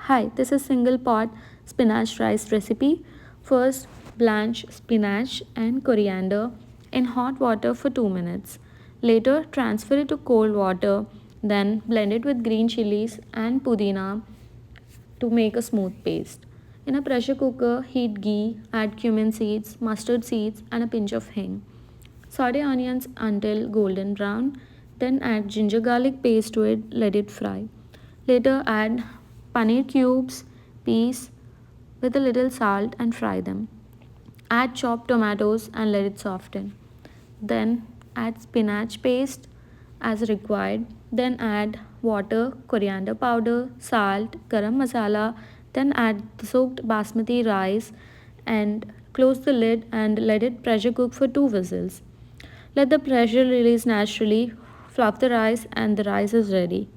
Hi, this is single pot spinach rice recipe. First, blanch spinach and coriander in hot water for 2 minutes. Later, transfer it to cold water, then blend it with green chillies and pudina to make a smooth paste. In a pressure cooker, heat ghee, add cumin seeds, mustard seeds, and a pinch of hing. Saute onions until golden brown, then add ginger garlic paste to it, let it fry. Later, add paneer cubes, peas with a little salt and fry them. Add chopped tomatoes and let it soften. Then add spinach paste as required. Then add water, coriander powder, salt, garam masala. Then add the soaked basmati rice and close the lid and let it pressure cook for 2 whistles. Let the pressure release naturally, fluff the rice, and the rice is ready.